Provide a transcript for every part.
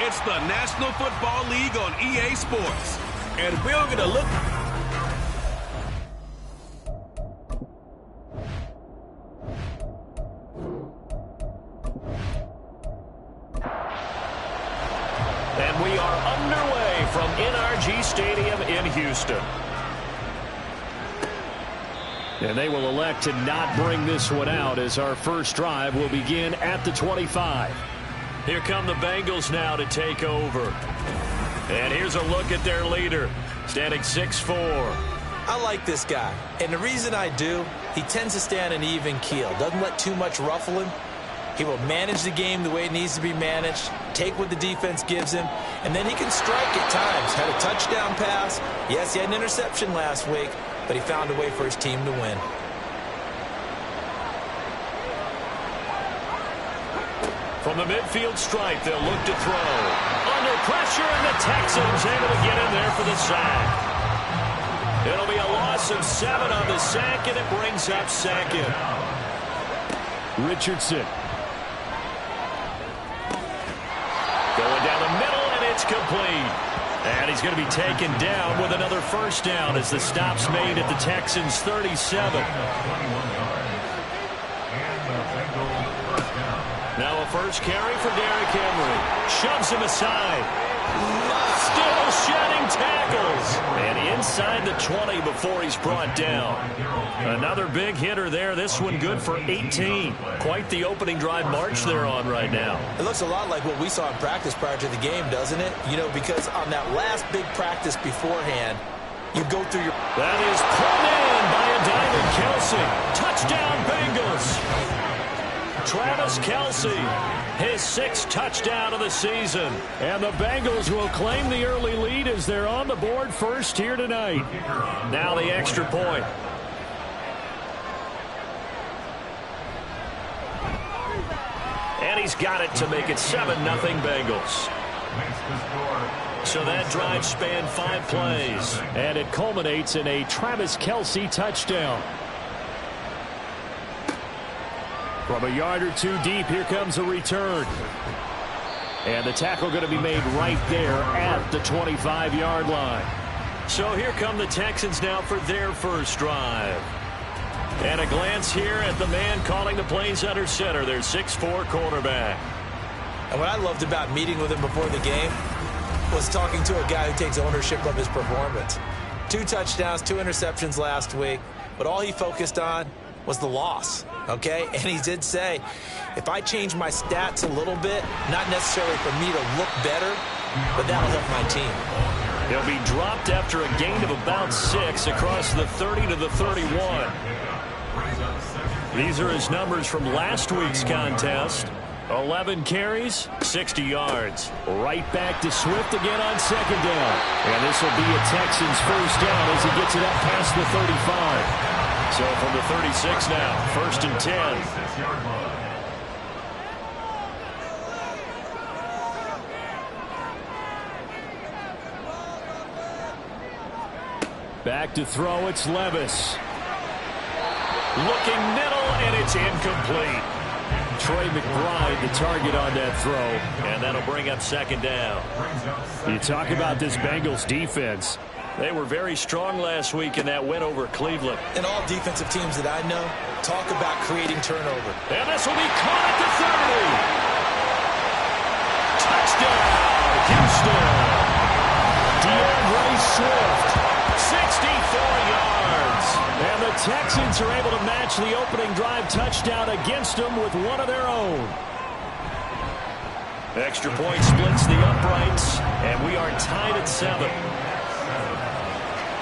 It's the National Football League on EA Sports. And we're going to look... And we are underway from NRG Stadium in Houston. And they will elect to not bring this one out as our first drive will begin at the 25. Here come the Bengals now to take over. And here's a look at their leader, standing 6'4". I like this guy, and the reason I do, he tends to stay on an even keel, doesn't let too much ruffle him. He will manage the game the way it needs to be managed, take what the defense gives him, and then he can strike at times. Had a touchdown pass. Yes, he had an interception last week, but he found a way for his team to win. From the midfield stripe, they'll look to throw. Under pressure, and the Texans able to get in there for the sack. It'll be a loss of 7 on the sack, and it brings up second. Richardson. Going down the middle, and it's complete. And he's going to be taken down with another first down as the stop's made at the Texans' 37. Now a first carry for Derrick Henry. Shoves him aside. Still shedding tackles. And inside the 20 before he's brought down. Another big hitter there. This one good for 18. Quite the opening drive march they're on right now. It looks a lot like what we saw in practice prior to the game, doesn't it? You know, because on that last big practice beforehand, you go through your... That is pulled in by a Diamond Kelsey. Touchdown Bengals. Travis Kelsey, his 6th touchdown of the season. And the Bengals will claim the early lead as they're on the board first here tonight. Now the extra point. And he's got it to make it 7-0 Bengals. So that drive spanned 5 plays. And it culminates in a Travis Kelsey touchdown. From a yard or two deep, here comes a return. And the tackle going to be made right there at the 25-yard line. So here come the Texans now for their first drive. And a glance here at the man calling the plays under center, their 6'4" quarterback. And what I loved about meeting with him before the game was talking to a guy who takes ownership of his performance. 2 touchdowns, 2 interceptions last week, but all he focused on was the loss, okay? And he did say, if I change my stats a little bit, not necessarily for me to look better, but that'll help my team. He'll be dropped after a gain of about 6 across the 30 to the 31. These are his numbers from last week's contest. 11 carries, 60 yards. Right back to Swift again on second down. And this will be a Texans first down as he gets it up past the 35. So from the 36 now, 1st and 10. Back to throw, it's Levis. Looking middle, and it's incomplete. Trey McBride, the target on that throw, and that'll bring up second down. You talk about this Bengals defense. They were very strong last week in that win over Cleveland. And all defensive teams that I know talk about creating turnover. And this will be caught at the 30. Touchdown, Houston. DeAndre Swift, 64 yards. And the Texans are able to match the opening drive touchdown against them with one of their own. Extra point splits the uprights, and we are tied at 7.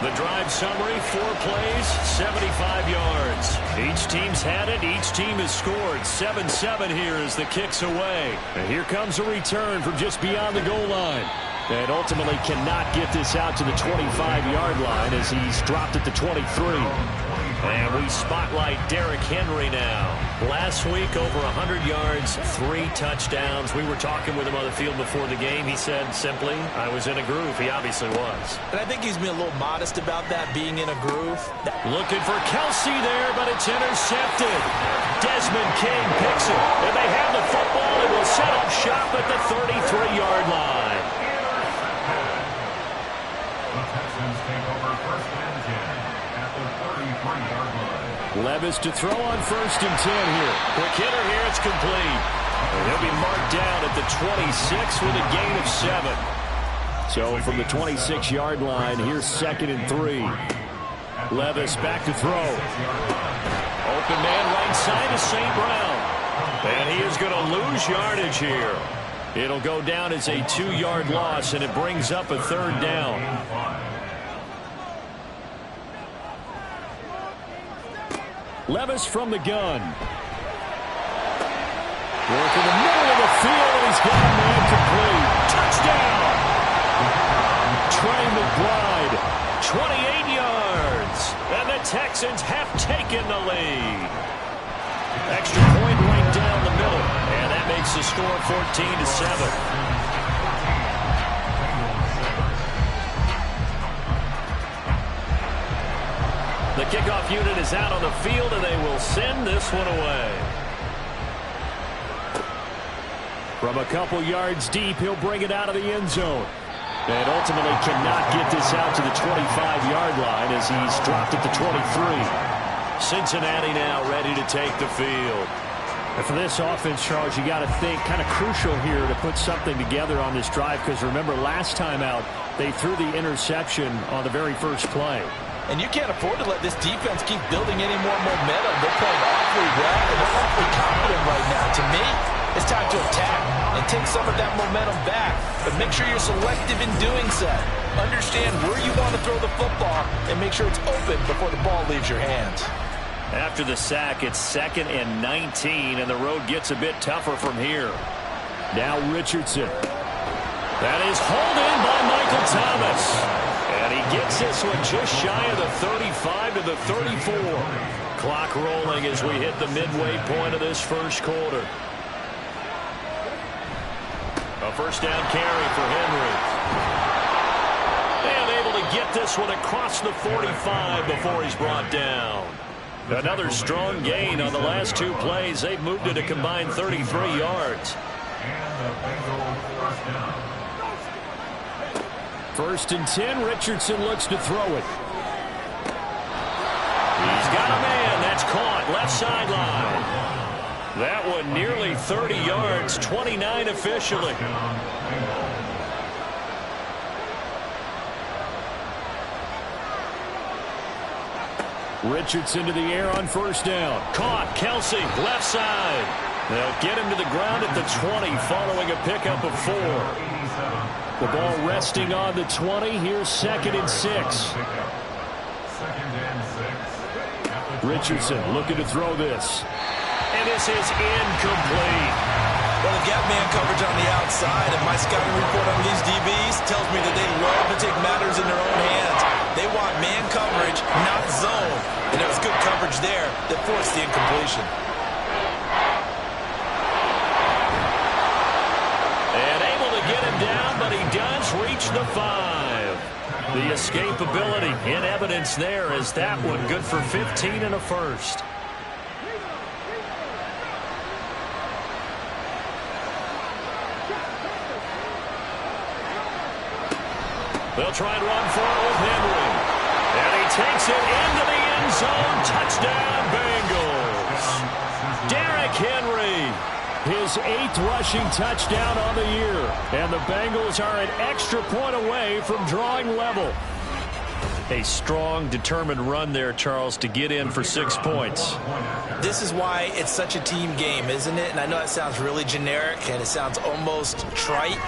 The drive summary, 4 plays, 75 yards. Each team's had it. Each team has scored. 7-7 here as the kick's away. And here comes a return from just beyond the goal line. And ultimately cannot get this out to the 25-yard line as he's dropped at the 23. And we spotlight Derrick Henry now. Last week, over 100 yards, 3 touchdowns. We were talking with him on the field before the game. He said simply, I was in a groove. He obviously was. And I think he's been a little modest about that, being in a groove. Looking for Kelsey there, but it's intercepted. Desmond King picks it. And they have the football. It will set up shop at the 33-yard line. The Texans take over 1st and 10 at the 33-yard line. Levis to throw on 1st and 10 here. Quick hitter here, it's complete. And he'll be marked down at the 26 with a gain of 7. So from the 26-yard line, here's 2nd and 3. Levis back to throw. Open man right side of St. Brown. And he is going to lose yardage here. It'll go down as a 2-yard loss, and it brings up a 3rd down. Levis from the gun. Work in the middle of the field, and he's got a man complete. Touchdown! Trey McBride, 28 yards. And the Texans have taken the lead. Extra point right down the middle. And that makes the score 14-7. The kickoff unit is out on the field, and they will send this one away. From a couple yards deep, he'll bring it out of the end zone. And ultimately cannot get this out to the 25-yard line as he's dropped at the 23. Cincinnati now ready to take the field. And for this offense, Charles, you got to think kind of crucial here to put something together on this drive, because remember last time out they threw the interception on the very first play. And you can't afford to let this defense keep building any more momentum. They're playing awfully well, and they're awfully confident right now. To me, it's time to attack and take some of that momentum back, but make sure you're selective in doing so. Understand where you want to throw the football and make sure it's open before the ball leaves your hands. After the sack, it's 2nd and 19, and the road gets a bit tougher from here. Now Richardson. That is hauled in by Michael Thomas. And he gets this one just shy of the 35 to the 34. Clock rolling as we hit the midway point of this first quarter. A first down carry for Henry. And able to get this one across the 45 before he's brought down. Another strong gain on the last 2 plays. They've moved it a combined 33 yards. And the Bengals 1st down. 1st and 10, Richardson looks to throw it. He's got a man. That's caught. Left sideline. That one nearly 30 yards, 29 officially. Richardson to the air on 1st down. Caught. Kelsey, left side. They'll get him to the ground at the 20 following a pickup of 4. The ball resting on the 20. Here's 2nd and 6. 2nd and 6. Richardson looking to throw this. And this is incomplete. Well, the gap man coverage on the outside, and my scouting report on these DBs tells me that they love to take matters in their own hands. They want man coverage, not zone. And there was good coverage there that forced the incompletion. And able to get him down, but he does reach the 5. The escapability in evidence there as that one good for 15 and a first. They'll try and run for it with Henry. And he takes it into the end zone. Touchdown, Bengals. Derrick Henry. His 8th rushing touchdown on the year. And the Bengals are an extra point away from drawing level. A strong, determined run there, Charles, to get in for 6 points. This is why it's such a team game, isn't it? And I know that sounds really generic and it sounds almost trite,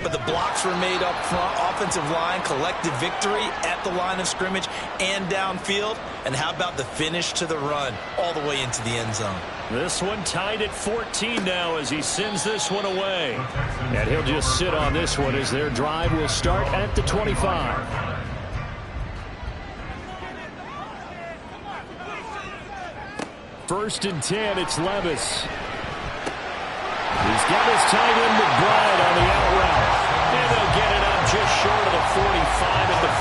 but the blocks were made up front, offensive line, collective victory at the line of scrimmage and downfield. And how about the finish to the run all the way into the end zone? This one tied at 14 now as he sends this one away. And he'll just sit on this one as their drive will start at the 25. First and 10, it's Levis. He's got his tight end McBride on the out route. And they'll get it up just short of the 45 at the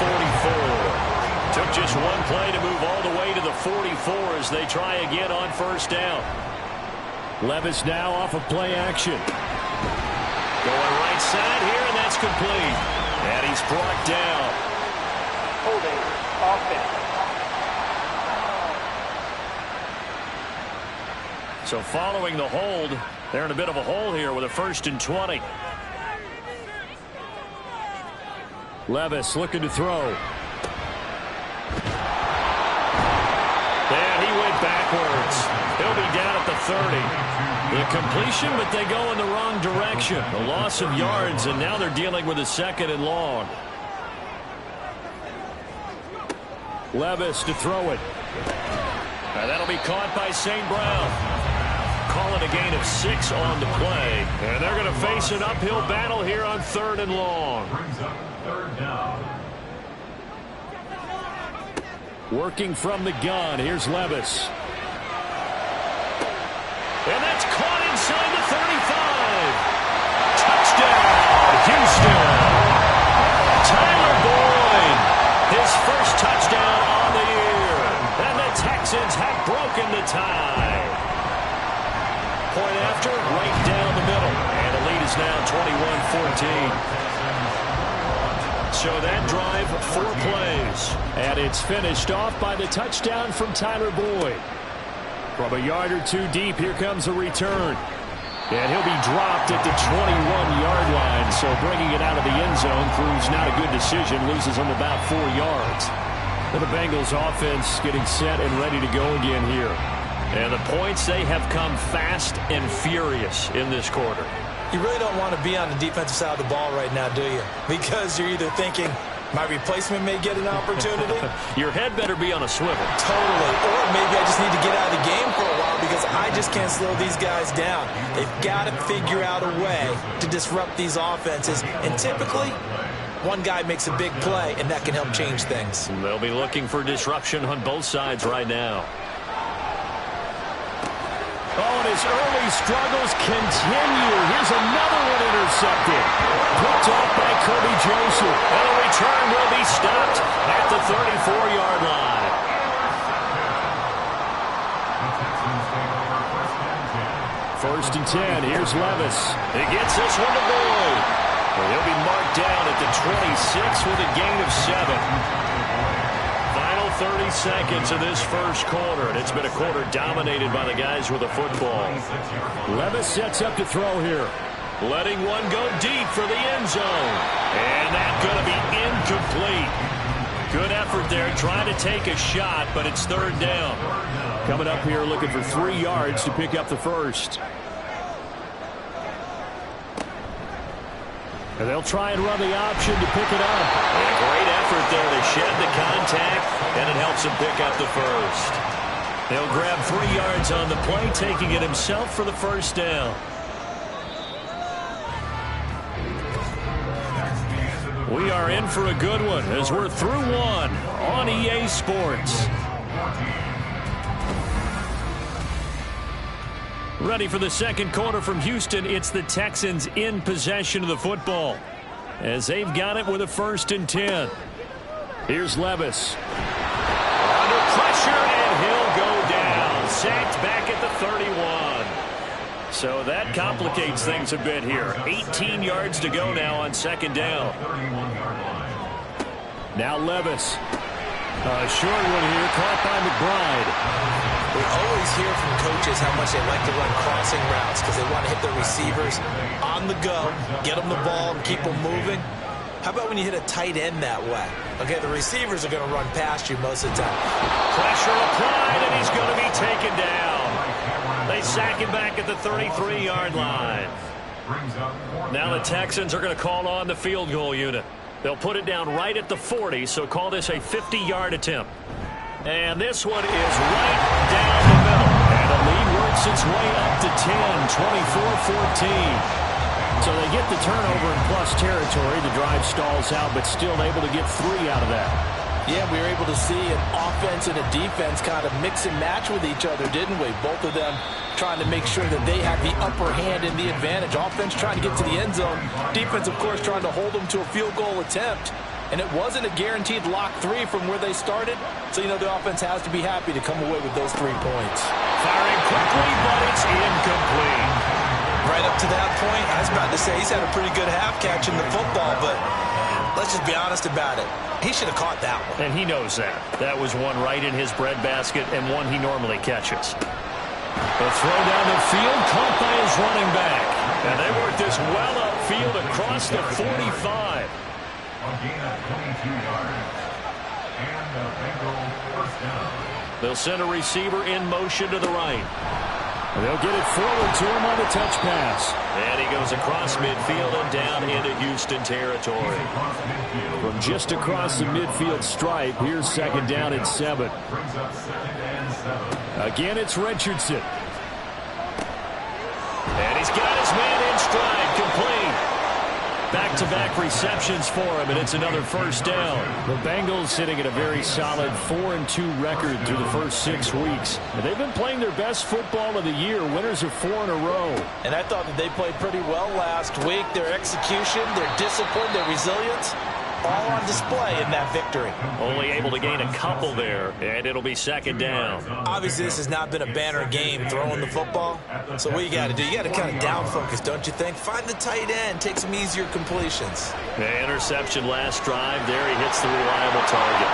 44. Took just one play to move all the way to the 44 as they try again on first down. Levis now off of play action. inside here, and that's complete. And he's brought down. Holding offense. So following the hold, they're in a bit of a hole here with a 1st and 20. Levis looking to throw. And he went backwards. He'll be down at the 30. The completion, but they go in the wrong direction. A loss of yards, and now they're dealing with a 2nd and long. Levis to throw it. And that'll be caught by St. Brown. Calling a gain of 6 on the play. And they're going to face an uphill battle here on 3rd and long. Brings up 3rd down. Working from the gun. Here's Levis. And that's caught inside the 35. Touchdown, Houston. Tyler Boyd, his first touchdown on the year. And the Texans have broken the tie. Point after, right down the middle. And the lead is now 21-14. So that drive, 4 plays. And it's finished off by the touchdown from Tyler Boyd. From a yard or 2 deep, here comes a return. And he'll be dropped at the 21-yard line. So bringing it out of the end zone proves not a good decision. Loses him about 4 yards. And the Bengals offense getting set and ready to go again here. And the points, they have come fast and furious in this quarter. You really don't want to be on the defensive side of the ball right now, do you? Because you're either thinking, my replacement may get an opportunity. Your head better be on a swivel. Totally. Or maybe I just need to get out of the game for a while because I just can't slow these guys down. They've got to figure out a way to disrupt these offenses. And typically, one guy makes a big play, and that can help change things. They'll be looking for disruption on both sides right now. Oh, and his early struggles continue. Here's another one intercepted. Picked off by Kirby Joseph. And the return will be stopped at the 34-yard line. First and 10. Here's Levis. He gets this one to Boyd. And he'll be marked down at the 26 with a gain of 7. Final 30 seconds of this first quarter, and it's been a quarter dominated by the guys with the football. Levis sets up to throw here. Letting one go deep for the end zone. And that's going to be incomplete. Good effort there, trying to take a shot, but it's 3rd down. Coming up here looking for 3 yards to pick up the first. And they'll try and run the option to pick it up. And a great effort there to shed the contact, and it helps him pick up the first. They'll grab 3 yards on the play, taking it himself for the 1st down. We are in for a good one as we're through one on EA Sports. Ready for the second quarter from Houston. It's the Texans in possession of the football as they've got it with a 1st and 10. Here's Levis. Under pressure, and he'll go down. Sacked back at the 31. So that complicates things a bit here. 18 yards to go now on 2nd down. Now Levis. A short one here, caught by McBride. We always hear from coaches how much they like to run crossing routes because they want to hit their receivers on the go, get them the ball, and keep them moving. How about when you hit a tight end that way? Okay, the receivers are going to run past you most of the time. Pressure applied, and he's going to be taken down. They sack him back at the 33-yard line. Now the Texans are going to call on the field goal unit. They'll put it down right at the 40, so call this a 50-yard attempt. And this one is right down the middle. And the lead works its way up to 10, 24-14. So they get the turnover in plus territory. The drive stalls out, but still able to get 3 out of that. Yeah, we were able to see an offense and a defense kind of mix and match with each other, didn't we? Both of them trying to make sure that they have the upper hand and the advantage. Offense trying to get to the end zone. Defense, of course, trying to hold them to a field goal attempt. And it wasn't a guaranteed lock 3 from where they started. So, the offense has to be happy to come away with those 3 points. Firing quickly, but it's incomplete. right up to that point, I was about to say he's had a pretty good half catching the football, but let's just be honest about it. He should have caught that one. And he knows that. That was one right in his breadbasket and one he normally catches. The throw down the field caught by his running back. And they work this well upfield across the 45. A gain of 22 yards. And the Bengals first down. They'll send a receiver in motion to the right. They'll get it forward to him on the touch pass. And he goes across midfield and down into Houston territory. From just across the midfield stripe, here's second down and 7. Brings up 2nd and 7. Again, it's Richardson. And he's got his man in stride, complete. Back-to-back receptions for him, and it's another first down. The Bengals sitting at a very solid 4-2 record through the first 6 weeks. And they've been playing their best football of the year, winners of 4 in a row. And I thought that they played pretty well last week. Their execution, their discipline, their resilience, all on display in that victory. Only able to gain a couple there, and it'll be second down. Obviously, this has not been a banner game throwing the football. So what you got to do, you got to kind of down focus, don't you think? Find the tight end, take some easier completions. The interception last drive. There he hits the reliable target.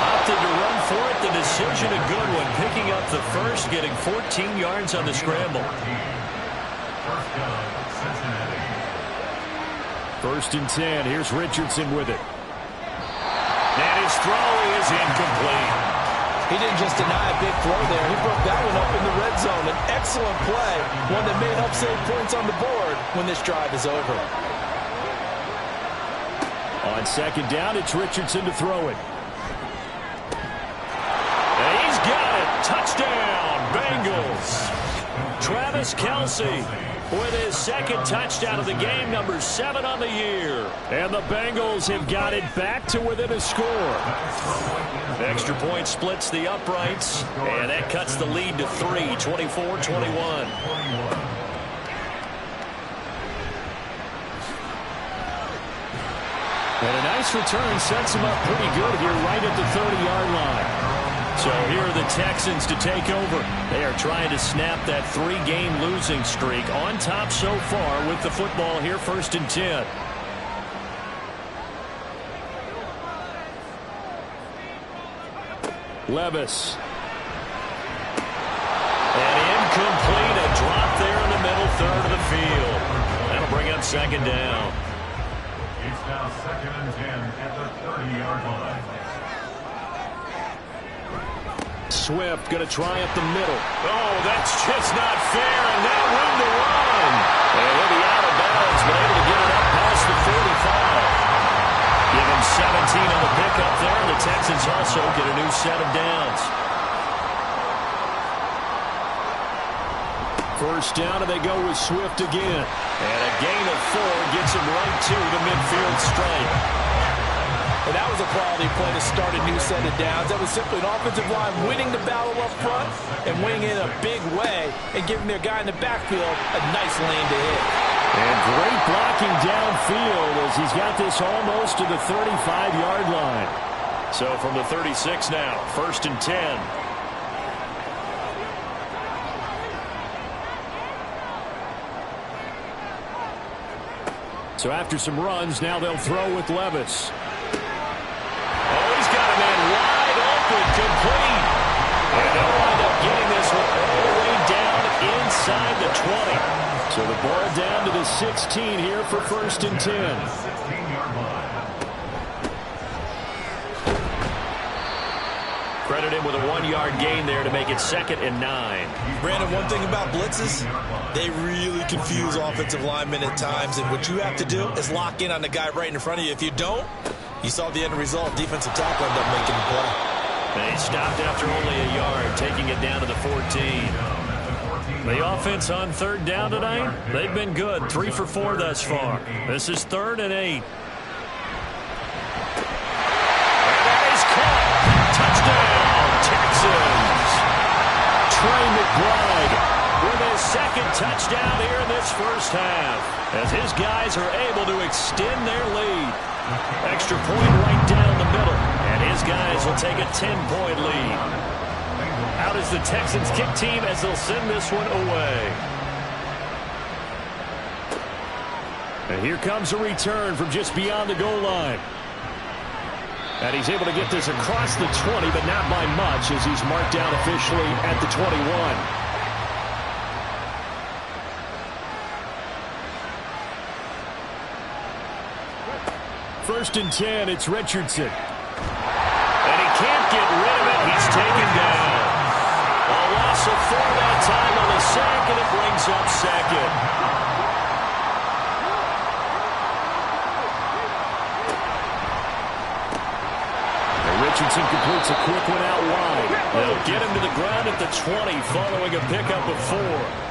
Opted to run for it. The decision a good one. Picking up the first, getting 14 yards on the scramble. First down, Cincinnati. First and 10. Here's Richardson with it. And his throw is incomplete. He didn't just deny a big throw there. He broke that one up in the red zone. An excellent play, one that may help save points on the board when this drive is over. On second down, it's Richardson to throw it. And he's got it. Touchdown, Bengals. Travis Kelce with his second touchdown of the game, number 7 on the year. And the Bengals have got it back to within a score. Extra point splits the uprights, and that cuts the lead to 3, 24-21. And a nice return sets him up pretty good here right at the 30-yard line. So here are the Texans to take over. They are trying to snap that 3-game losing streak, on top so far with the football here, first and 10. Levis. And incomplete, a drop there in the middle third of the field. That'll bring up second down. It's now 2nd and 10 at the 30-yard line. Swift going to try up the middle. Oh, that's just not fair, and now room to run. And he'll be out of bounds, but able to get it up past the 45. Give him 17 on the pickup there, and the Texans also get a new set of downs. First down, and they go with Swift again. And a gain of 4 gets him right to the midfield stripe. And that was a quality play to start a new set of downs. That was simply an offensive line winning the battle up front and winning in a big way and giving their guy in the backfield a nice lane to hit. And great blocking downfield as he's got this almost to the 35-yard line. So from the 36 now, first and 10. So after some runs, now they'll throw with Levis. Oh, he's got a man wide open, complete. And they'll wind up getting this one all the way down inside the 20. So the ball down to the 16 here for first and 10. 16-yard line. Credit him with a 1-yard gain there to make it 2nd and 9. Brandon, one thing about blitzes, they really confuse offensive linemen at times, and what you have to do is lock in on the guy right in front of you. If you don't, you saw the end result. Defensive tackle ended up making the play. They stopped after only a yard, taking it down to the 14. The offense on third down tonight, they've been good. 3 for 4 thus far. This is 3rd and 8. And that is caught. Touchdown, Texans. Trey McBride with his second touchdown here in this first half, as his guys are able to extend their lead. Extra point right down the middle, and his guys will take a 10-point lead. Out is the Texans kick team as they'll send this one away. And here comes a return from just beyond the goal line. And he's able to get this across the 20, but not by much as he's marked down officially at the 21. First and 10, it's Richardson. And he can't get rid of it. He's taken down. A loss of 4 that time on the sack, and it brings up second. And Richardson completes a quick one out wide. They'll get him to the ground at the 20 following a pickup of 4.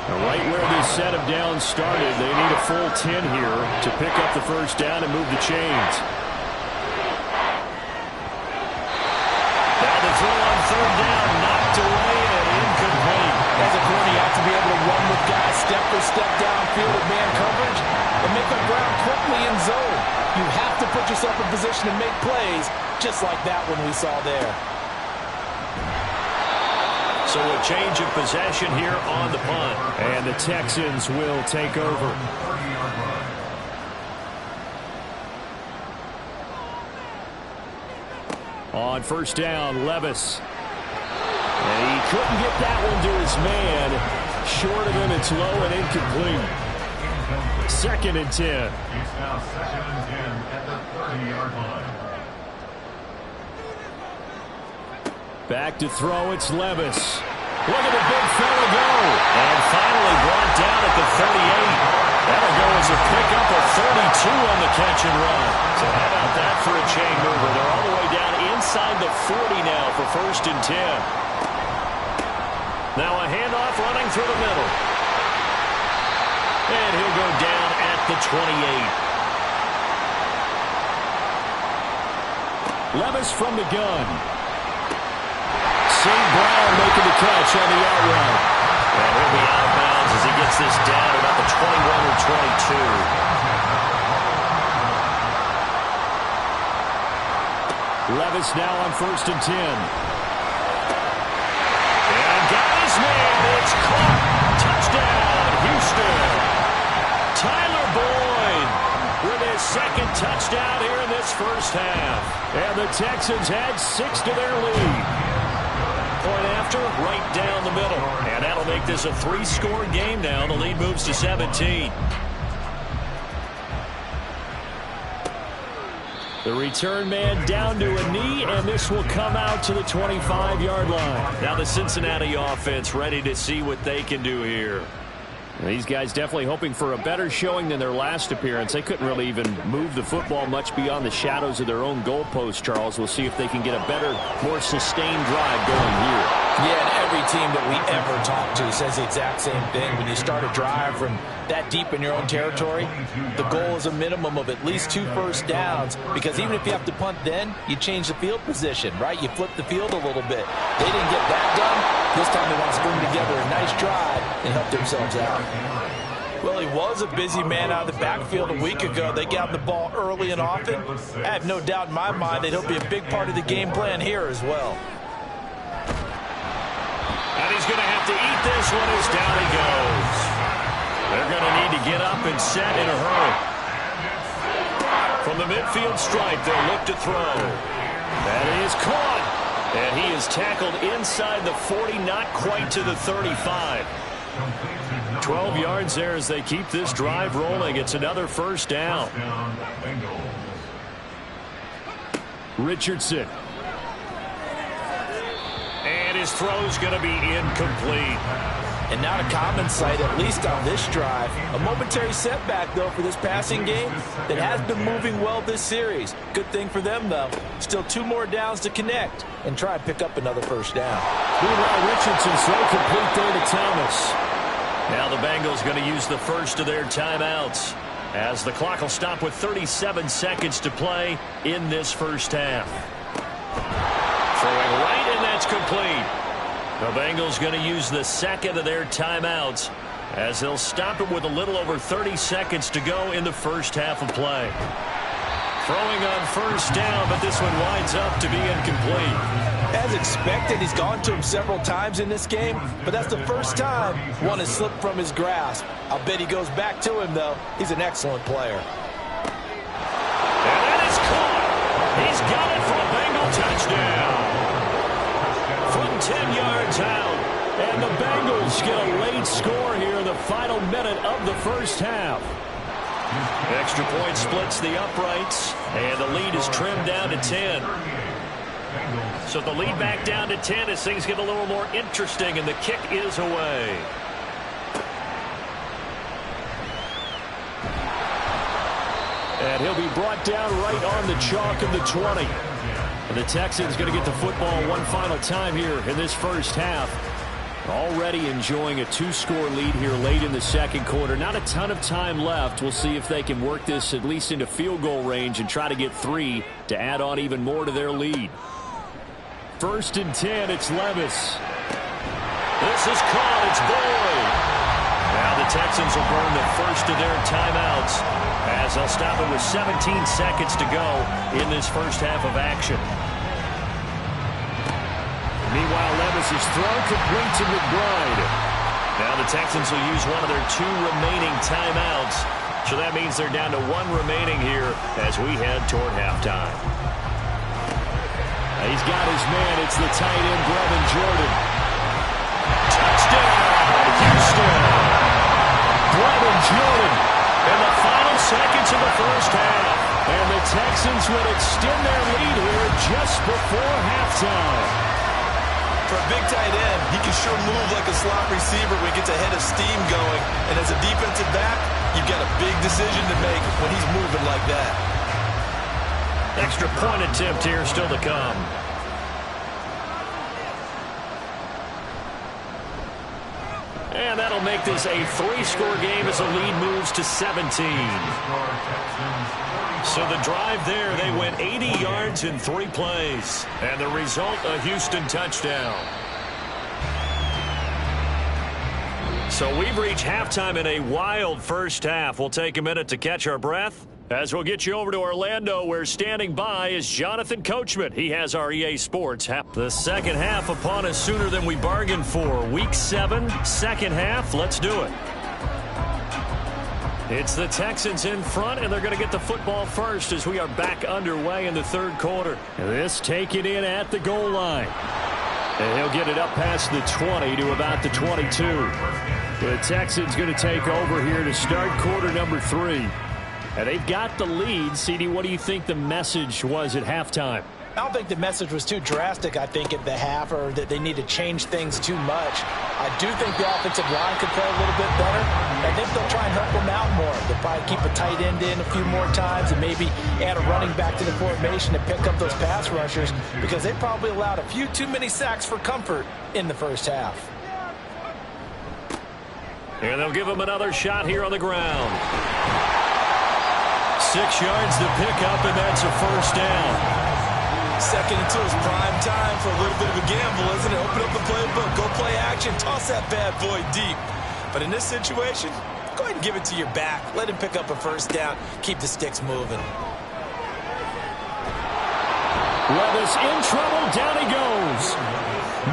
Right where this set of downs started, they need a full 10 here to pick up the first down and move the chains. Now the throw on third down, knocked away and incomplete. As a corner, you have to be able to run with guys step for step downfield with man coverage and make up ground quickly in zone. You have to put yourself in position to make plays, just like that one we saw there. So a change of possession here on the punt. And the Texans will take over. On first down, Levis. And he couldn't get that one to his man. Short of him, it's low and incomplete. Second and 10. It's now second and 10 at the 30-yard line. Back to throw, it's Levis. Look at the big fella go. And finally brought down at the 38. That'll go as a pickup of 32 on the catch and run. So how about that for a chain mover? They're all the way down inside the 40 now for first and 10. Now a handoff running through the middle. And he'll go down at the 28. Levis from the gun. St. Brown making the catch on the out route. And he'll be out of bounds as he gets this down at about the 21 or 22. Levis now on first and 10. And got his man. It's caught. Touchdown, Houston. Tyler Boyd with his second touchdown here in this first half. And the Texans add 6 to their lead. Point after, right down the middle. And that'll make this a 3-score game now. The lead moves to 17. The return man down to a knee, and this will come out to the 25-yard line. Now the Cincinnati offense ready to see what they can do here. These guys definitely hoping for a better showing than their last appearance. They couldn't really even move the football much beyond the shadows of their own goalpost, Charles. We'll see if they can get a better, more sustained drive going here. Yeah, and every team that we ever talk to says the exact same thing. When you start a drive from that deep in your own territory, the goal is a minimum of at least 2 first downs, because even if you have to punt then, you change the field position, right? You flip the field a little bit. They didn't get that done. This time they want to string together a nice drive and help themselves out. Well, he was a busy man out of the backfield a week ago. They got the ball early and often. I have no doubt in my mind that he'll be a big part of the game plan here as well. And he's going to have to eat this one as down he goes. They're going to need to get up and set in a hurry. From the midfield stripe, they'll look to throw. That is caught. And he is tackled inside the 40, not quite to the 35. 12 yards there as they keep this drive rolling. It's another first down. Richardson. And his throw's going to be incomplete. And not a common sight, at least on this drive. A momentary setback, though, for this passing game that has been moving well this series. Good thing for them, though. Still 2 more downs to connect and try and pick up another first down. Meanwhile, Richardson throw complete there to Thomas. Now the Bengals going to use the first of their timeouts as the clock will stop with 37 seconds to play in this first half. Throwing right, and that's complete. The Bengals going to use the second of their timeouts as they'll stop it with a little over 30 seconds to go in the first half of play. Throwing on first down, but this one winds up to be incomplete. As expected, he's gone to him several times in this game, but that's the first time one has slipped from his grasp. I'll bet he goes back to him, though. He's an excellent player. And that is caught. He's got it for a Bengal touchdown. From 10 yards out. And the Bengals get a late score here in the final minute of the first half. Extra point splits the uprights, and the lead is trimmed down to 10. So the lead back down to 10 as things get a little more interesting, and the kick is away. And he'll be brought down right on the chalk of the 20. And the Texans going to get the football one final time here in this first half. Already enjoying a 2-score lead here late in the second quarter. Not a ton of time left. We'll see if they can work this at least into field goal range and try to get 3 to add on even more to their lead. 1st and 10, it's Levis. This is caught, it's Boyd. Now the Texans will burn the first of their timeouts as they'll stop it with 17 seconds to go in this first half of action. Meanwhile, Levis' throw complete to McBride. Now the Texans will use one of their 2 remaining timeouts. So that means they're down to 1 remaining here as we head toward halftime. He's got his man. It's the tight end, Brevin Jordan. Touchdown, Houston. Brevin Jordan in the final seconds of the first half. And the Texans will extend their lead here just before halftime. For a big tight end, he can sure move like a slot receiver when he gets a head of steam going. And as a defensive back, you've got a big decision to make when he's moving like that. Extra point attempt here still to come. And that'll make this a 3-score game as the lead moves to 17. So the drive there, they went 80 yards in 3 plays. And the result, a Houston touchdown. So we've reached halftime in a wild first half. We'll take a minute to catch our breath as we'll get you over to Orlando, where standing by is Jonathan Coachman. He has our EA Sports. The second half upon us sooner than we bargained for. Week 7, second half. Let's do it. It's the Texans in front, and they're going to get the football first as we are back underway in the third quarter. This taken in at the goal line. And he'll get it up past the 20 to about the 22. The Texans going to take over here to start quarter number 3. And they've got the lead. CD, what do you think the message was at halftime? I don't think the message was too drastic, I think, at the half, or that they need to change things too much. I do think the offensive line could play a little bit better. I think they'll try and help them out more. They'll probably keep a tight end in a few more times and maybe add a running back to the formation to pick up those pass rushers, because they probably allowed a few too many sacks for comfort in the first half. And they'll give him another shot here on the ground. 6 yards to pick up, and that's a first down. Second and 2 is prime time for a little bit of a gamble, isn't it? Open up the playbook, go play action, toss that bad boy deep. But in this situation, go ahead and give it to your back. Let him pick up a first down. Keep the sticks moving. Levis in trouble. Down he goes.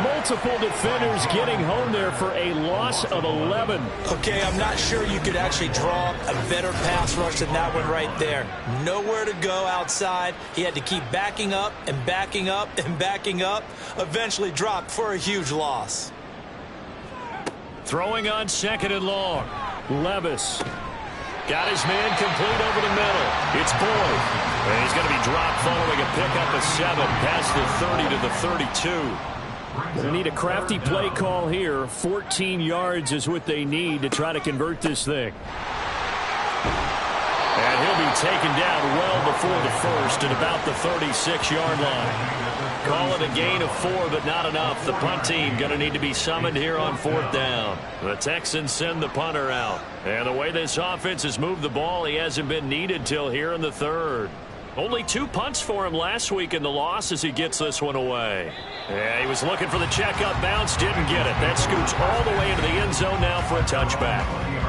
Multiple defenders getting home there for a loss of 11. Okay, I'm not sure you could actually draw a better pass rush than that one right there. Nowhere to go outside. He had to keep backing up and backing up and backing up. Eventually dropped for a huge loss. Throwing on second and long. Levis got his man complete over the middle. It's Boyd. And he's going to be dropped following a pickup of 7 past the 30 to the 32. They need a crafty play call here. 14 yards is what they need to try to convert this thing. And he'll be taken down well before the first at about the 36-yard line. Call it a gain of 4, but not enough. The punt team going to need to be summoned here on 4th down. The Texans send the punter out. And the way this offense has moved the ball, he hasn't been needed till here in the third. Only 2 punts for him last week in the loss as he gets this one away. Yeah, he was looking for the checkup bounce, didn't get it. That scoots all the way into the end zone now for a touchback.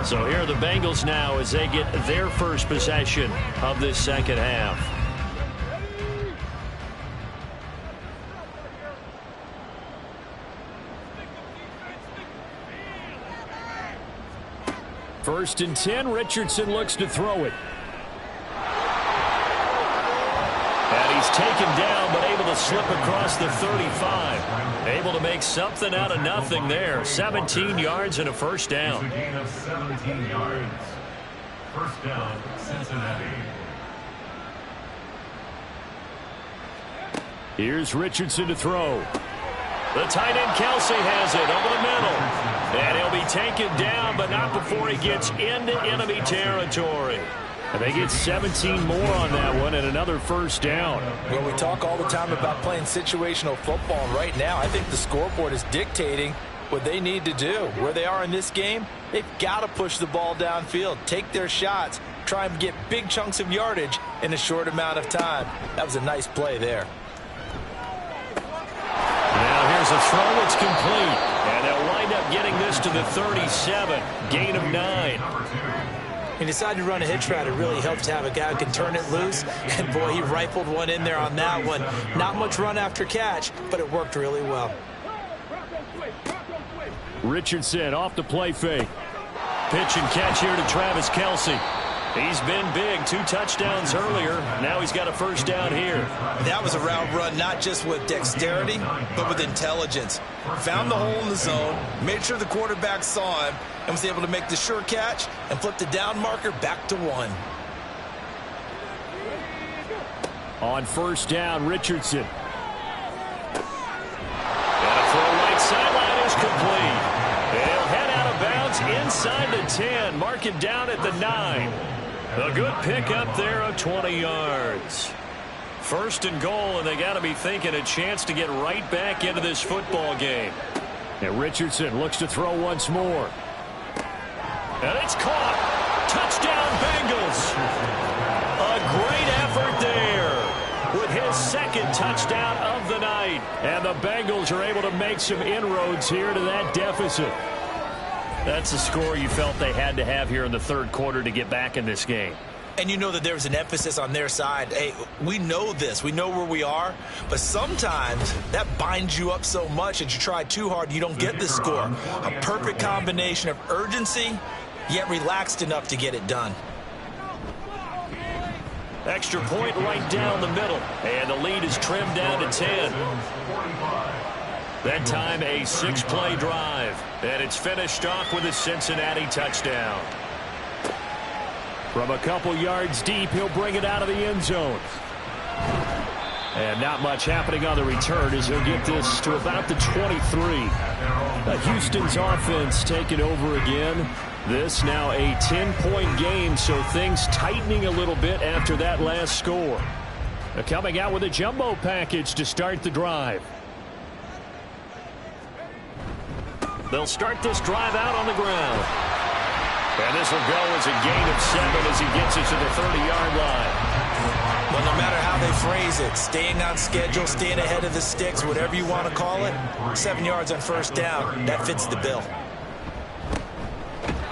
So here are the Bengals now as they get their first possession of this second half. First and 10, Richardson looks to throw it. And he's taken down, but able to slip across the 35. Able to make something out of nothing there. 17 yards and a first down. It's a gain of 17 yards. First down, Cincinnati. Here's Richardson to throw. The tight end Kelsey has it over the middle. And he'll be taken down, but not before he gets into enemy territory. And they get 17 more on that one and another first down. Well, we talk all the time about playing situational football, and right now I think the scoreboard is dictating what they need to do. Where they are in this game, they've got to push the ball downfield, take their shots, try and get big chunks of yardage in a short amount of time. That was a nice play there. Now here's a throw. It's complete. And they'll wind up getting this to the 37. Gain of 9. He decided to run a hitch route. It really helps to have a guy who can turn it loose. And, boy, he rifled one in there on that one. Not much run after catch, but it worked really well. Richardson off the play fake. Pitch and catch here to Travis Kelsey. He's been big. 2 touchdowns earlier. Now he's got a first down here. That was a route run not just with dexterity, but with intelligence. Found the hole in the zone, made sure the quarterback saw him, and was able to make the sure catch and flip the down marker back to 1. On first down, Richardson. And a throw right sideline is complete. He'll head out of bounds inside the 10. Mark him down at the 9. A good pick up there of 20 yards. First and goal, and they got to be thinking a chance to get right back into this football game. And Richardson looks to throw once more. And it's caught. Touchdown, Bengals. A great effort there with his second touchdown of the night. And the Bengals are able to make some inroads here to that deficit. That's a score you felt they had to have here in the third quarter to get back in this game. And you know that there's an emphasis on their side. Hey, we know this. We know where we are. But sometimes that binds you up so much that you try too hard, you don't get the score. A perfect combination of urgency, yet relaxed enough to get it done. Extra point right down the middle. And the lead is trimmed down to 10. That time a 6-play drive. And it's finished off with a Cincinnati touchdown. From a couple yards deep, he'll bring it out of the end zone. And not much happening on the return as he'll get this to about the 23. Houston's offense taking over again. This now a 10-point game, so things tightening a little bit after that last score. Coming out with a jumbo package to start the drive. They'll start this drive out on the ground. And this will go as a gain of 7 as he gets it to the 30-yard line. Well, no matter how they phrase it, staying on schedule, staying ahead of the sticks, whatever you want to call it, 7 yards on first down, that fits the bill.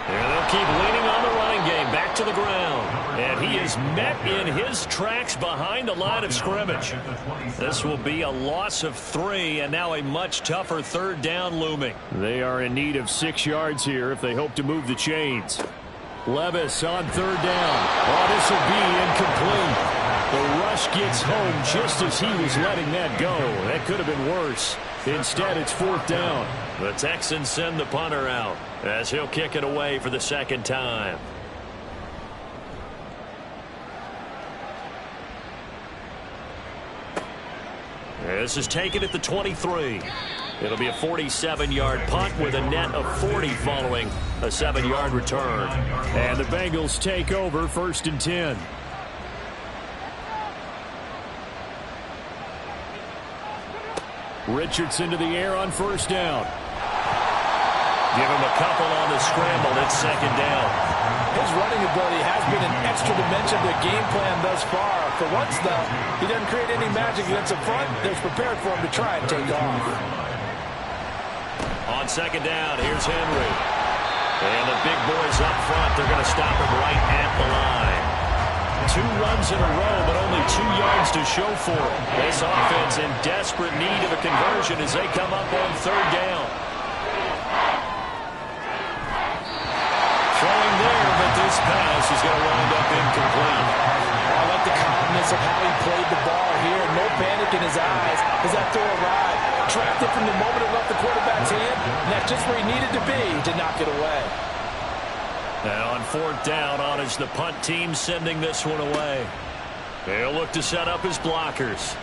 And they'll keep leaning on the running game, back to the ground. And he is met in his tracks behind the line of scrimmage. This will be a loss of 3, and now a much tougher third down looming. They are in need of 6 yards here if they hope to move the chains. Levis on third down. Oh, this will be incomplete. The rush gets home just as he was letting that go. That could have been worse. Instead, it's fourth down. The Texans send the punter out as he'll kick it away for the second time. This is taken at the 23. It'll be a 47-yard punt with a net of 40 following a 7-yard return. And the Bengals take over first and 10. Richardson to the air on first down. Give him a couple on the scramble. It's second down. His running ability has been an extra dimension to the game plan thus far. For once, though, he doesn't create any magic against the front. They're prepared for him to try and take off. On second down, here's Henry. And the big boys up front, they're going to stop him right at the line. 2 runs in a row, but only 2 yards to show for it. This offense in desperate need of a conversion as they come up on third down. Throwing This pass is going to wind up incomplete. I like the calmness of how he played the ball here. No panic in his eyes as that throw arrived. Tracked it from the moment it left the quarterback's hand, and that's just where he needed to be to knock it away. Now on fourth down, on is the punt team sending this one away. They'll look to set up his blockers.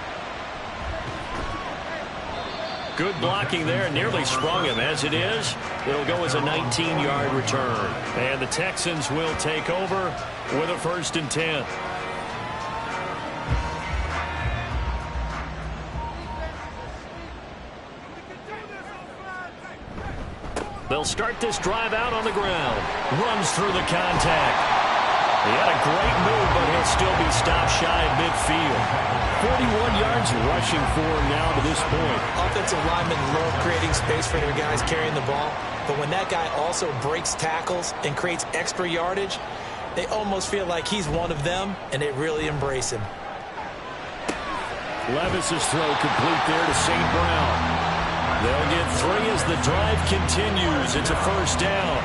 Good blocking there, nearly sprung him. As it is, it'll go as a 19-yard return. And the Texans will take over with a 1st and 10. They'll start this drive out on the ground. Runs through the contact. He had a great move, but he'll still be stopped shy of midfield. 41 yards rushing for him now to this point. Offensive linemen love creating space for their guys carrying the ball, but when that guy also breaks tackles and creates extra yardage, they almost feel like he's one of them, and they really embrace him. Levis's throw complete there to St. Brown. They'll get 3 as the drive continues. It's a 1st down.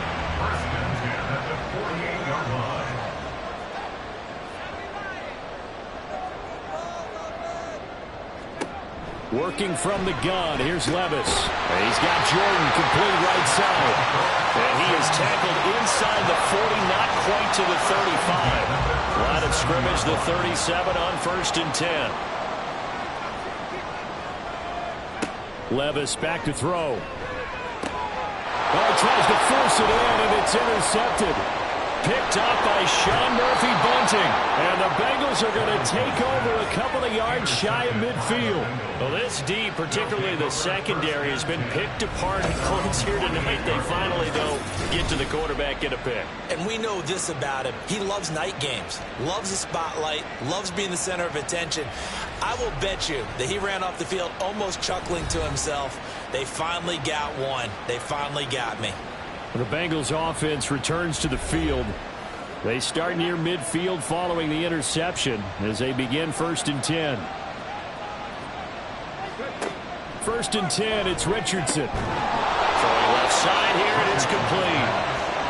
Working from the gun, here's Levis. He's got Jordan complete right side. And he is tackled inside the 40, not quite to the 35. Line of scrimmage, the 37 on 1st and 10. Levis back to throw. Oh, tries to force it in, and it's intercepted. Picked off by Sean Murphy-Bunting. And the Bengals are going to take over a couple of yards shy of midfield. Well, this D, particularly the secondary, has been picked apart in points here tonight. They finally, though, get to the quarterback, get a pick. And we know this about him. He loves night games, loves the spotlight, loves being the center of attention. I will bet you that he ran off the field almost chuckling to himself. They finally got one. They finally got me. The Bengals offense returns to the field. They start near midfield following the interception as they begin 1st and 10. 1st and 10, it's Richardson. Throwing left side here, and it's complete.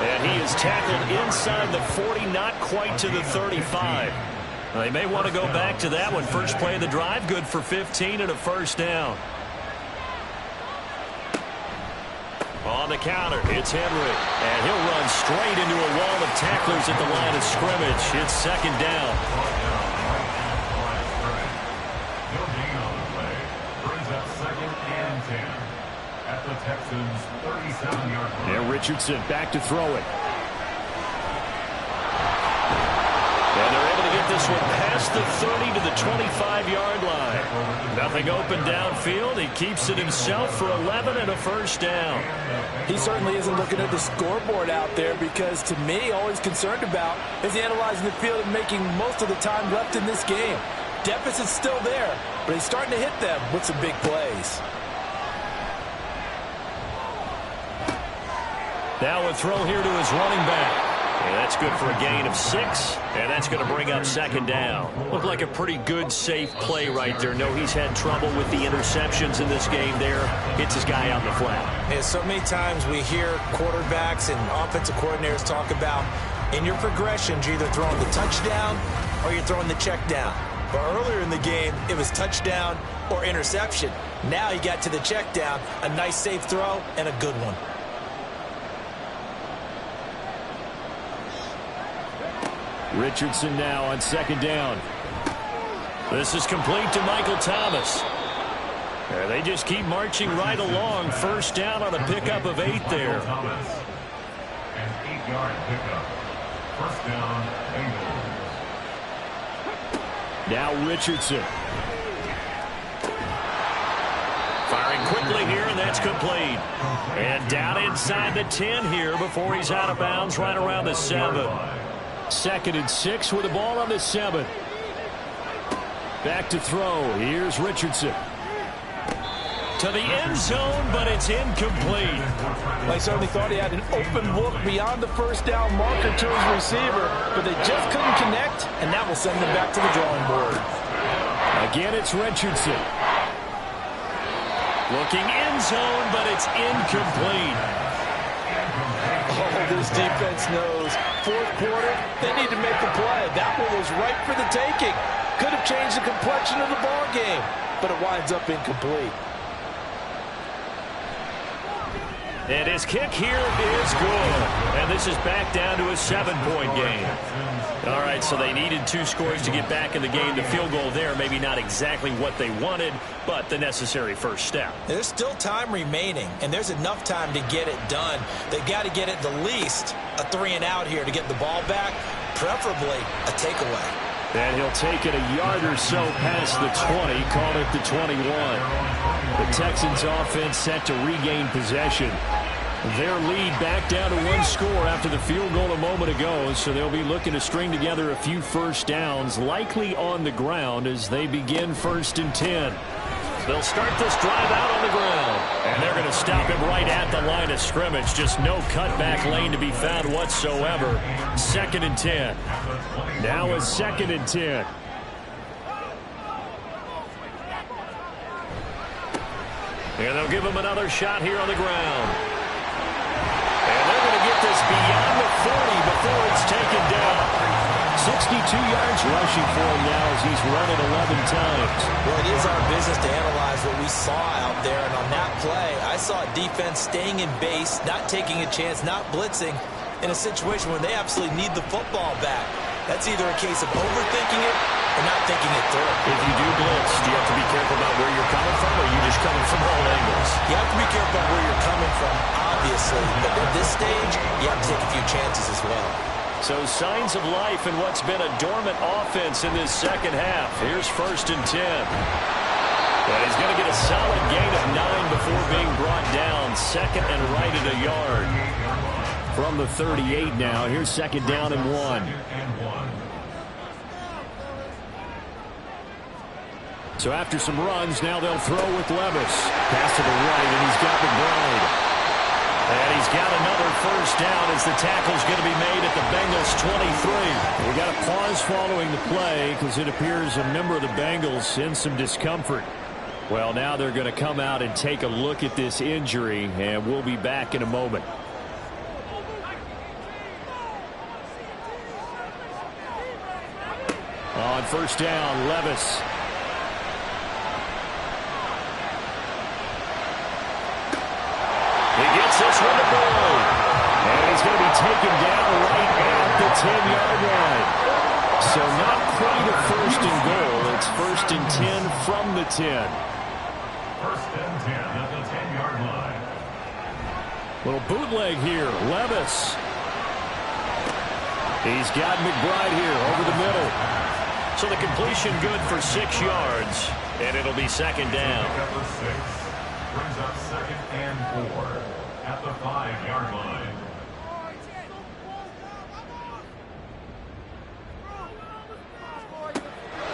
And he is tackled inside the 40, not quite to the 35. Now, they may want to go back to that one. First play of the drive, good for 15 and a 1st down. On the counter, it's Henry. And he'll run straight into a wall of tacklers at the line of scrimmage. It's 2nd down. No gain on the play. Brings up 2nd and 10 at the Texans' 37-yard line. And Richardson back to throw it. And they're able to get this one past the 30 to the 25-yard line. Nothing open downfield. He keeps it himself for 11 and a 1st down. He certainly isn't looking at the scoreboard out there because, to me, all he's concerned about is analyzing the field and making most of the time left in this game. Deficit's still there, but he's starting to hit them with some big plays. Now a throw here to his running back. And that's good for a gain of 6, and that's going to bring up 2nd down. Looked like a pretty good, safe play right there. No, he's had trouble with the interceptions in this game there. Hits his guy on the flat. Yeah, so many times we hear quarterbacks and offensive coordinators talk about in your progressions, you're either throwing the touchdown or you're throwing the check down. But earlier in the game, it was touchdown or interception. Now he got to the check down, a nice safe throw, and a good one. Richardson now on 2nd down. This is complete to Michael Thomas. And they just keep marching right along. 1st down on a pickup of 8 there. Thomas, an 8-yard pickup. 1st down, Bengals. Now Richardson. Firing quickly here, and that's complete. And down inside the 10 here before he's out of bounds right around the 7. 2nd and 6 with the ball on the 7. Back to throw. Here's Richardson. To the end zone, but it's incomplete. They certainly thought he had an open look beyond the 1st down marker to his receiver, but they just couldn't connect, and that will send them back to the drawing board. Again, it's Richardson. Looking end zone, but it's incomplete. Oh, this defense knows fourth quarter, they need to make a play. That one was right for the taking. Could have changed the complexion of the ball game, but it winds up incomplete. And his kick here is good. And this is back down to a 7-point game. All right, so they needed 2 scores to get back in the game. The field goal there, maybe not exactly what they wanted, but the necessary first step. There's still time remaining, and there's enough time to get it done. They've got to get at the least a 3-and-out here to get the ball back, preferably a takeaway. And he'll take it a yard or so past the 20, called it the 21. The Texans offense set to regain possession. Their lead back down to 1 score after the field goal a moment ago, so they'll be looking to string together a few first downs, likely on the ground as they begin 1st and 10. They'll start this drive out on the ground. And they're going to stop him right at the line of scrimmage. Just no cutback lane to be found whatsoever. 2nd and 10. Now a 2nd and 10. And they'll give him another shot here on the ground. And they're going to get this beyond the 40 before it's taken down. 62 yards rushing for him now as he's run it 11 times. Well, it is our business to analyze what we saw out there, and on that play, I saw a defense staying in base, not taking a chance, not blitzing in a situation where they absolutely need the football back. That's either a case of overthinking it or not thinking it through. If you do blitz, do you have to be careful about where you're coming from, or are you just coming from all angles? You have to be careful about where you're coming from, obviously, but at this stage, you have to take a few chances as well. So signs of life in what's been a dormant offense in this second half. Here's 1st and 10. And he's going to get a solid gain of 9 before being brought down. 2nd and right at a yard. From the 38 now, here's 2nd down and 1. So after some runs, now they'll throw with Levis. Pass to the right, and he's got McBride. And he's got another first down as the tackle's going to be made at the Bengals 23. We got a pause following the play because it appears a member of the Bengals in some discomfort. Well, now they're going to come out and take a look at this injury, and we'll be back in a moment. On 1st down, Levis. He gets this one to Boyd. And he's going to be taken down right at the 10-yard line. So not quite a 1st and goal. It's 1st and 10 from the 10. 1st and 10 at the 10-yard line. Little bootleg here. Levis. He's got McBride here over the middle. So the completion good for 6 yards. And it'll be 2nd down. Number 6 brings up 2nd and 4 at the 5-yard line.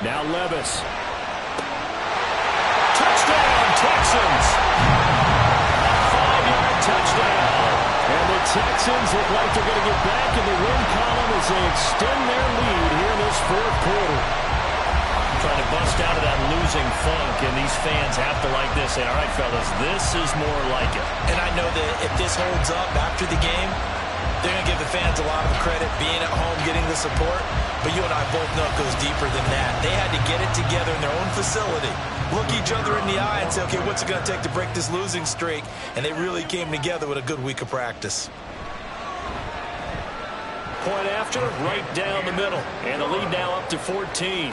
Now Levis. Touchdown, Texans. 5-yard touchdown. And the Texans look like they're going to get back in the win column as they extend their lead here in this 4th quarter. Trying to bust out of that losing funk, and these fans have to like this. Say, all right, fellas, this is more like it. And I know that if this holds up after the game, they're going to give the fans a lot of credit, being at home, getting the support. But you and I both know it goes deeper than that. They had to get it together in their own facility, look each other in the eye and say, okay, what's it going to take to break this losing streak? And they really came together with a good week of practice. Point after, right down the middle. And the lead now up to 14.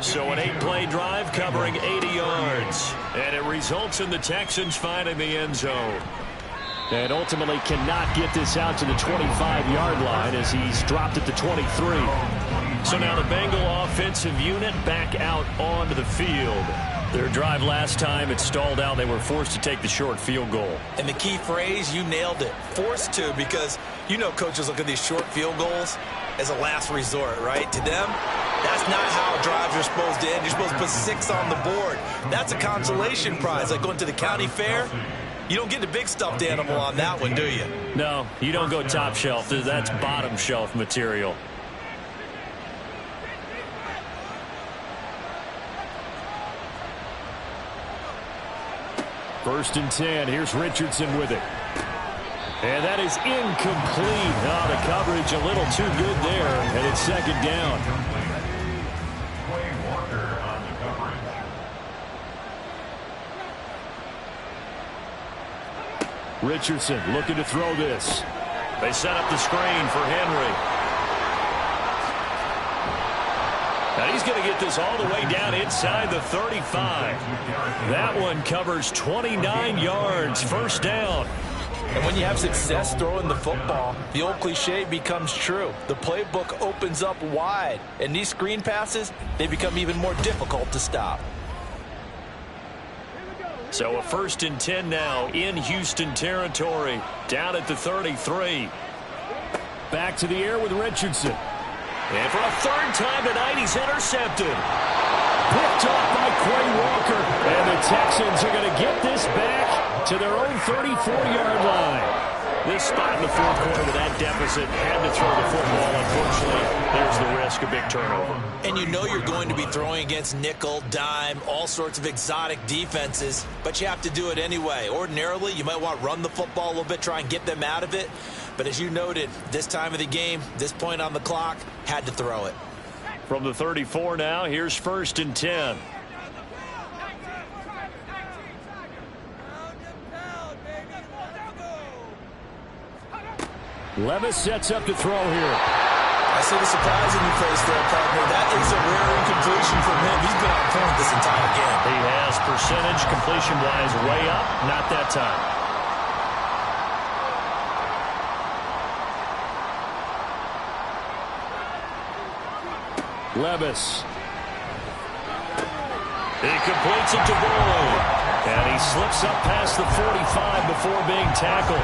So an 8-play drive covering 80 yards. And it results in the Texans finding the end zone. And ultimately cannot get this out to the 25-yard line as he's dropped at the 23. So now the Bengal offensive unit back out onto the field. Their drive last time, it stalled out. They were forced to take the short field goal. And the key phrase, you nailed it, forced to, because you know coaches look at these short field goals as a last resort, right? To them, that's not how drives are supposed to end. You're supposed to put 6 on the board. That's a consolation prize, like going to the county fair. You don't get the big stuffed animal on that one, do you? No, you don't go top shelf. That's bottom shelf material. First and 10. Here's Richardson with it. And that is incomplete. Oh, the coverage a little too good there, and it's second down. Richardson looking to throw this. They set up the screen for Henry. And he's going to get this all the way down inside the 35. That one covers 29 yards, first down. And when you have success throwing the football, the old cliche becomes true. The playbook opens up wide, and these screen passes, they become even more difficult to stop. So a 1st and 10 now in Houston territory, down at the 33. Back to the air with Richardson. And for a 3rd time tonight, he's intercepted. Picked off by Quay Walker. And the Texans are going to get this back to their own 34-yard line. This spot in the 4th quarter with that deficit, had to throw the football. Unfortunately, there's the risk of big turnover. And you know you're going to be throwing against nickel, dime, all sorts of exotic defenses, but you have to do it anyway. Ordinarily, you might want to run the football a little bit, try and get them out of it. But as you noted, this time of the game, this point on the clock, had to throw it. From the 34 now, here's 1st and 10. Levis sets up to throw here. I see the surprise in your face there, partner. That is a rare incompletion from him. He's been on point this entire game. He has percentage completion-wise way up, not that time. Levis. He completes it to Boyd. And he slips up past the 45 before being tackled.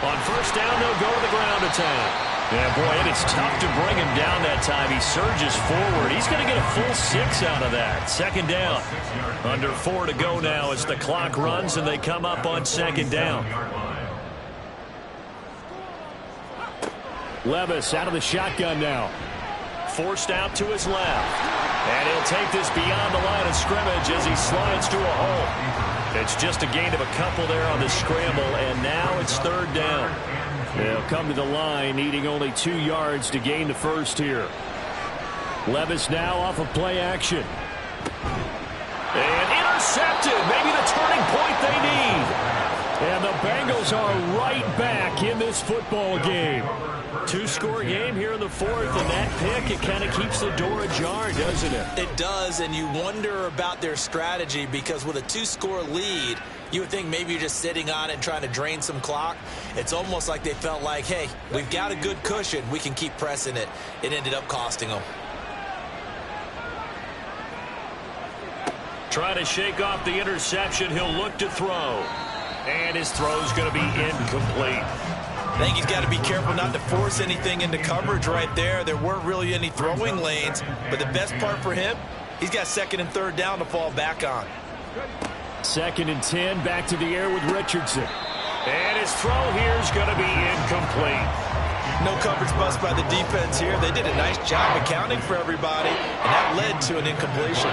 On 1st down, they'll go to the ground attack. Yeah, boy, and it's tough to bring him down that time. He surges forward. He's going to get a full 6 out of that. 2nd down. Under 4 to go now as the clock runs and they come up on 2nd down. Levis out of the shotgun now. Forced out to his left. And he'll take this beyond the line of scrimmage as he slides to a hole. It's just a gain of a couple there on the scramble, and now it's 3rd down. They'll come to the line, needing only 2 yards to gain the first here. Levis now off of play action. And intercepted. Maybe the turning point they need. And the Bengals are right back in this football game. 2-score game here in the 4th, and that pick, it kind of keeps the door ajar, doesn't it? It does, and you wonder about their strategy because with a 2-score lead, you would think maybe you're just sitting on it and trying to drain some clock. It's almost like they felt like, hey, we've got a good cushion. We can keep pressing it. It ended up costing them. Trying to shake off the interception. He'll look to throw. And his throw's going to be incomplete. I think he's got to be careful not to force anything into coverage right there. There weren't really any throwing lanes, but the best part for him, he's got 2nd and 3rd down to fall back on. 2nd and 10, back to the air with Richardson. And his throw here is going to be incomplete. No coverage bust by the defense here. They did a nice job accounting for everybody, and that led to an incompletion.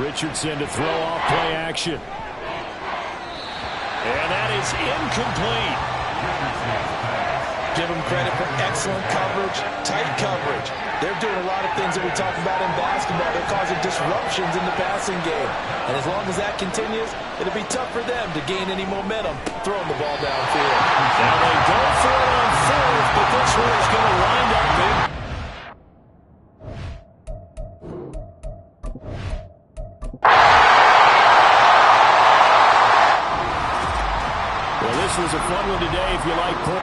Richardson to throw off play action. And that is incomplete. Give them credit for excellent coverage, tight coverage. They're doing a lot of things that we talk about in basketball. They're causing disruptions in the passing game. And as long as that continues, it'll be tough for them to gain any momentum throwing the ball downfield. Now they go for it on 4th, but this one is going to wind up big. Well, this was a fun one today if you like